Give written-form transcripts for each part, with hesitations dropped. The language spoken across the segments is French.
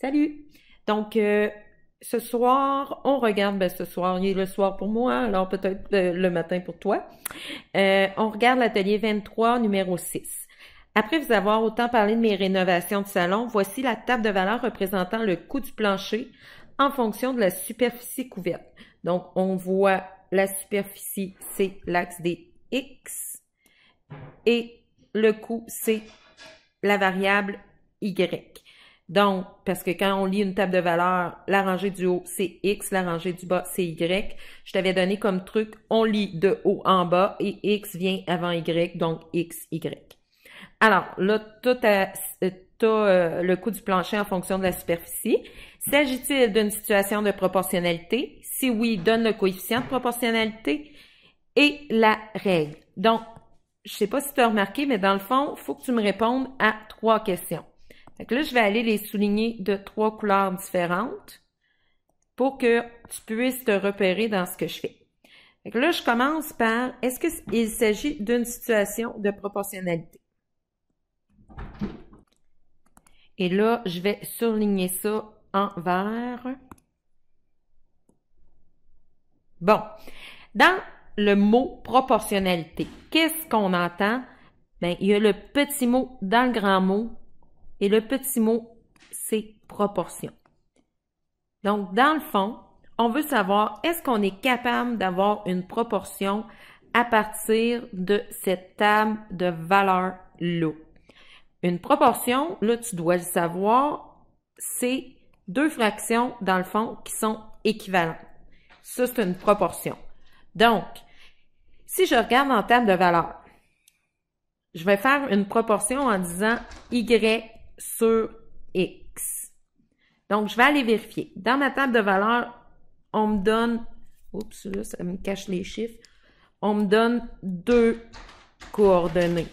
Salut! Donc, ce soir, on regarde, ce soir, il est le soir pour moi, alors peut-être le matin pour toi. On regarde l'atelier 23, numéro 6. Après vous avoir autant parlé de mes rénovations de salon, voici la table de valeur représentant le coût du plancher en fonction de la superficie couverte. Donc, on voit la superficie, c'est l'axe des X et le coût, c'est la variable Y. Donc, parce que quand on lit une table de valeur, la rangée du haut, c'est X, la rangée du bas, c'est Y. Je t'avais donné comme truc, on lit de haut en bas et X vient avant Y, donc X, Y. Alors, là, tu as le coût du plancher en fonction de la superficie. S'agit-il d'une situation de proportionnalité? Si oui, donne le coefficient de proportionnalité et la règle. Donc, je sais pas si tu as remarqué, mais dans le fond, il faut que tu me répondes à 3 questions. Fait que là, je vais aller les souligner de 3 couleurs différentes pour que tu puisses te repérer dans ce que je fais. Fait que là, je commence par, est-ce qu'il s'agit d'une situation de proportionnalité? Et là, je vais souligner ça en vert. Bon, dans le mot proportionnalité, qu'est-ce qu'on entend? Bien, il y a le petit mot dans le grand mot et le petit mot, c'est proportion. Donc, dans le fond, on veut savoir, est-ce qu'on est capable d'avoir une proportion à partir de cette table de valeurs-là? Une proportion, là, tu dois le savoir, c'est 2 fractions, dans le fond, qui sont équivalentes. Ça, c'est une proportion. Donc, si je regarde en table de valeurs, je vais faire une proportion en disant Y sur X. Donc, je vais aller vérifier. Dans ma table de valeurs, on me donne, oups, là, ça me cache les chiffres, on me donne 2 coordonnées.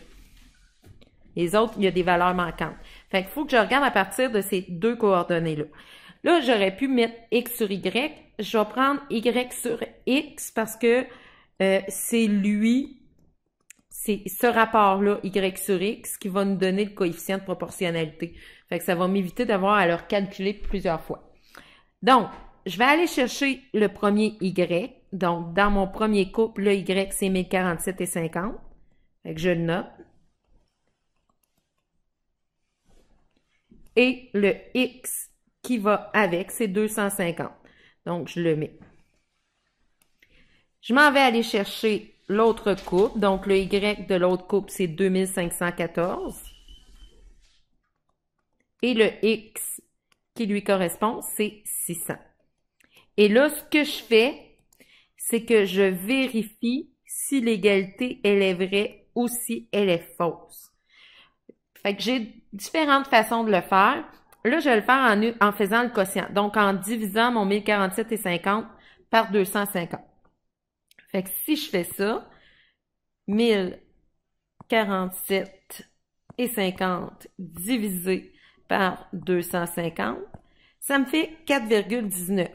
Les autres, il y a des valeurs manquantes. Fait qu'il faut que je regarde à partir de ces 2 coordonnées-là. Là, j'aurais pu mettre X sur Y. Je vais prendre Y sur X parce que c'est ce rapport-là, Y sur X, qui va nous donner le coefficient de proportionnalité. Fait que ça va m'éviter d'avoir à le calculer plusieurs fois. Donc, je vais aller chercher le premier Y. Donc, dans mon premier couple, le Y, c'est 1047,50. Fait que je le note. Et le X qui va avec, c'est 250. Donc, je le mets. Je m'en vais aller chercher l'autre couple. Donc, le Y de l'autre couple, c'est 2514. Et le X qui lui correspond, c'est 600. Et là, ce que je fais, c'est que je vérifie si l'égalité, elle est vraie ou si elle est fausse. Fait que j'ai différentes façons de le faire. Là, je vais le faire en faisant le quotient. Donc, en divisant mon 1047,50 par 250. Fait que si je fais ça, 1047,50 divisé par 250, ça me fait 4,19.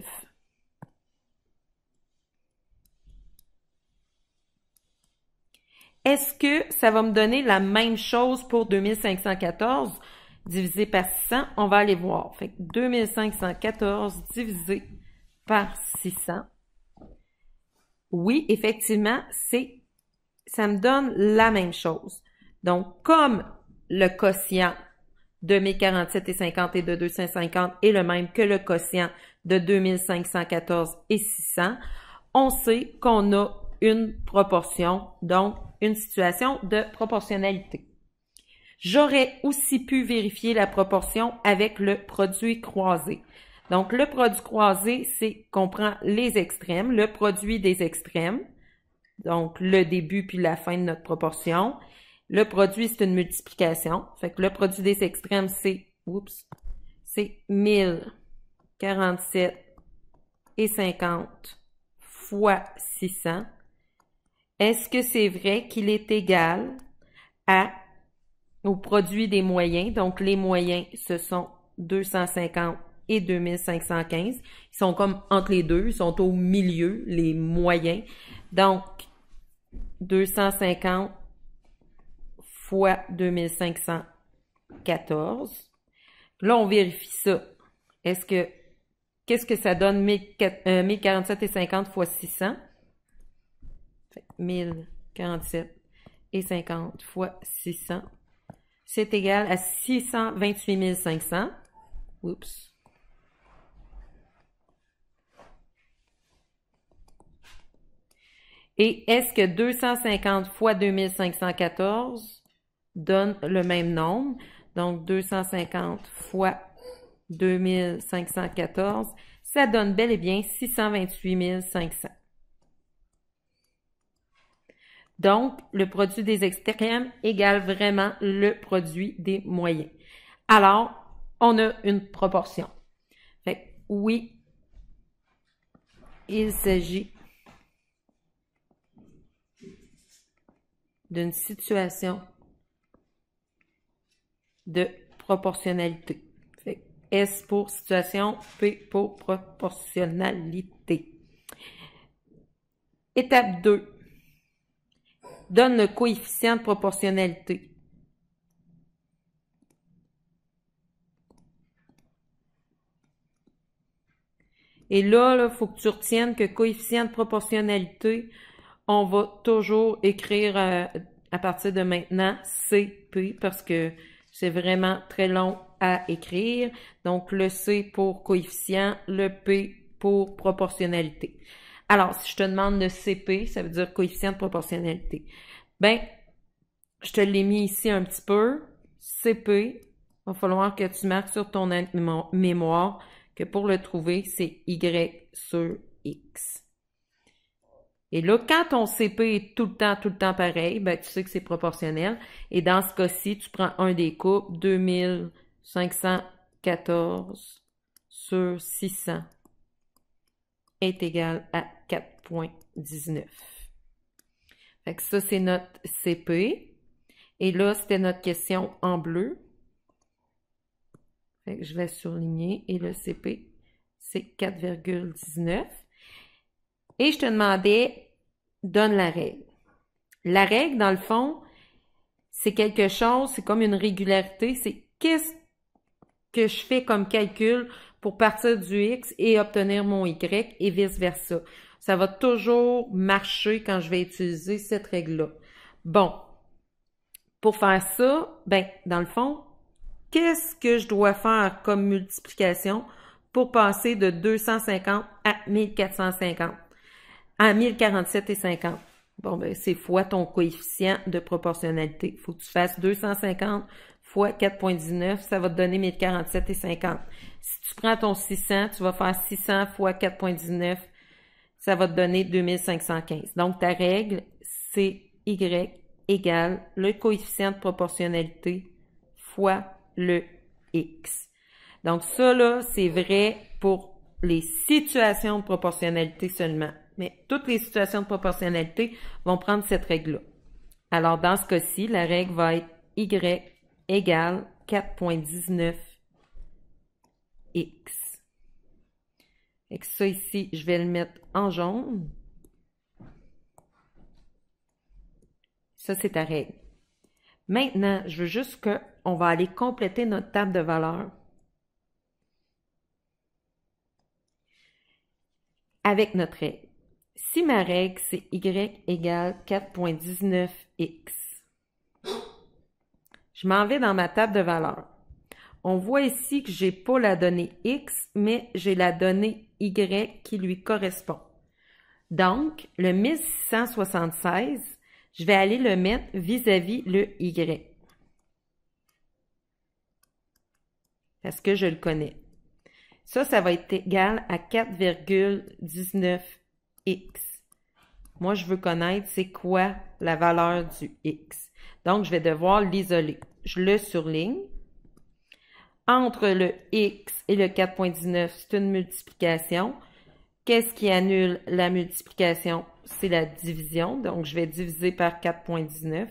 Est-ce que ça va me donner la même chose pour 2514 divisé par 600? On va aller voir. Fait que 2514 divisé par 600. Oui, effectivement, ça me donne la même chose. Donc, comme le quotient de 1047,50 et de 250 est le même que le quotient de 2514 et 600, on sait qu'on a une proportion, donc une situation de proportionnalité. J'aurais aussi pu vérifier la proportion avec le produit croisé. Donc, le produit croisé, c'est qu'on prend les extrêmes, le produit des extrêmes, donc le début puis la fin de notre proportion. Le produit, c'est une multiplication. Fait que le produit des extrêmes, c'est 1047,50 fois 600. Est-ce que c'est vrai qu'il est égal au produit des moyens? Donc, les moyens, ce sont 250 et 2515. Ils sont comme entre les deux, ils sont au milieu, les moyens. Donc, 250 fois 2514. Là, on vérifie ça. Qu'est-ce que ça donne 1047,50 fois 600? 1047,50 fois 600. C'est égal à 628 500. Oups. Et est-ce que 250 fois 2514 donne le même nombre? Donc, 250 fois 2514, ça donne bel et bien 628 500. Donc, le produit des extrêmes égale vraiment le produit des moyens. Alors, on a une proportion. Fait que, oui, il s'agit d'une situation de proportionnalité. Fait que S pour situation, P pour proportionnalité. Étape 2. Donne le coefficient de proportionnalité. Et là, il faut que tu retiennes que coefficient de proportionnalité, on va toujours écrire à partir de maintenant CP parce que c'est vraiment très long à écrire. Donc, le C pour coefficient, le P pour proportionnalité. Alors, si je te demande le CP, ça veut dire coefficient de proportionnalité. Ben, je te l'ai mis ici un petit peu. CP, il va falloir que tu marques sur ton mémoire que pour le trouver, c'est Y sur X. Et là, quand ton CP est tout le temps pareil, ben, tu sais que c'est proportionnel. Et dans ce cas-ci, tu prends un des coupes, 2514 sur 600 est égal à 4,19. Fait que ça, c'est notre CP. Et là, c'était notre question en bleu. Fait que je vais surligner. Et le CP, c'est 4,19. Et je te demandais, donne la règle. La règle, dans le fond, c'est quelque chose, c'est comme une régularité. C'est qu'est-ce que je fais comme calcul pour partir du X et obtenir mon Y et vice-versa. Ça va toujours marcher quand je vais utiliser cette règle-là. Bon, pour faire ça, ben, dans le fond, qu'est-ce que je dois faire comme multiplication pour passer de 250 à 1450, à 1047,50? Bon, ben, c'est fois ton coefficient de proportionnalité. Il faut que tu fasses 250 fois 4,19, ça va te donner 1047,50. Si tu prends ton 600, tu vas faire 600 fois 4,19, ça va te donner 2515. Donc, ta règle, c'est Y égale le coefficient de proportionnalité fois le X. Donc, ça, là, c'est vrai pour les situations de proportionnalité seulement. Mais toutes les situations de proportionnalité vont prendre cette règle-là. Alors, dans ce cas-ci, la règle va être Y égale 4,19 X. Et que ça ici, je vais le mettre en jaune. Ça, c'est ta règle. Maintenant, je veux juste qu'on va aller compléter notre table de valeurs avec notre règle. Si ma règle, c'est Y égale 4,19X, je m'en vais dans ma table de valeurs. On voit ici que j'ai pas la donnée X, mais j'ai la donnée Y qui lui correspond. Donc, le 1676, je vais aller le mettre vis-à-vis le Y. Parce que je le connais. Ça va être égal à 4,19X. Moi, je veux connaître c'est quoi la valeur du X. Donc, je vais devoir l'isoler. Je le surligne. Entre le X et le 4,19, c'est une multiplication. Qu'est-ce qui annule la multiplication? C'est la division. Donc, je vais diviser par 4,19.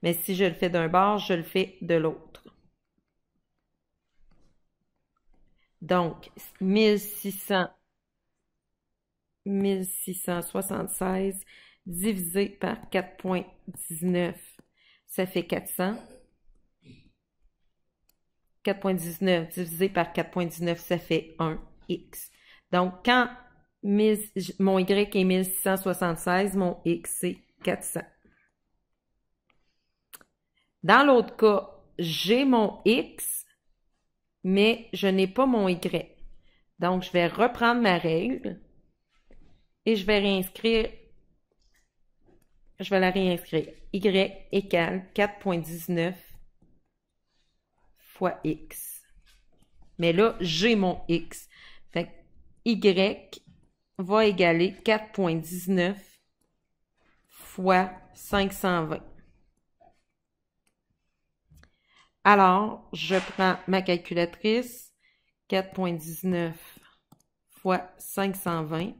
Mais si je le fais d'un bord, je le fais de l'autre. Donc, 1676 divisé par 4,19, ça fait 400. 4,19 divisé par 4,19, ça fait 1x. Donc, quand mon y est 1676, mon x c'est 400. Dans l'autre cas, j'ai mon x, mais je n'ai pas mon y. Donc, je vais reprendre ma règle et je vais la réinscrire. Y égale 4,19 fois x. Mais là, j'ai mon x. Fait que y va égaler 4,19 fois 520. Alors, je prends ma calculatrice. 4,19 fois 520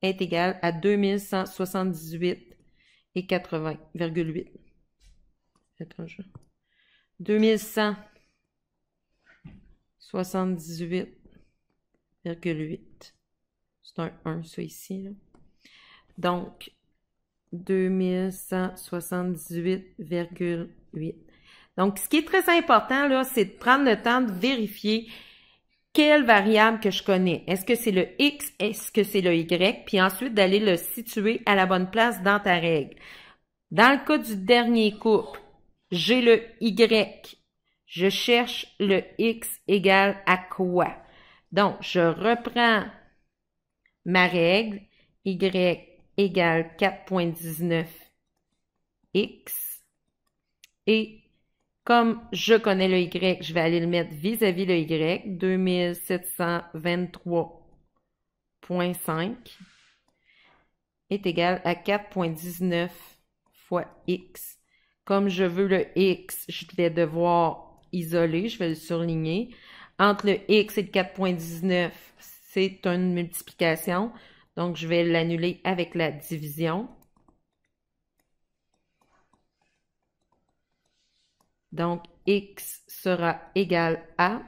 est égal à 2178,80,8. Attends, 2178,8. C'est un 1, ça ici, là. Donc, 2178,8. Donc, ce qui est très important, là, c'est de prendre le temps de vérifier quelle variable que je connais. Est-ce que c'est le X? Est-ce que c'est le Y? Puis ensuite, d'aller le situer à la bonne place dans ta règle. Dans le cas du dernier couple, j'ai le Y. Je cherche le X égale à quoi? Donc, je reprends ma règle. Y égale 4,19 X. Et comme je connais le Y, je vais aller le mettre vis-à-vis le Y. 2723,5 est égal à 4,19 fois X. Comme je veux le X, je vais devoir isoler, je vais le surligner. Entre le X et le 4,19, c'est une multiplication. Donc, je vais l'annuler avec la division. Donc, X sera égal à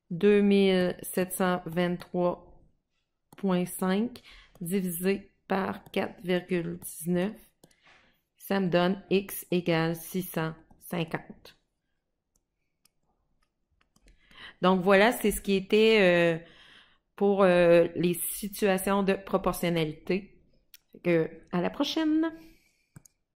2723,5 divisé par 4,19. Ça me donne X égale 650. Donc, voilà, c'est ce qui était pour les situations de proportionnalité. À la prochaine!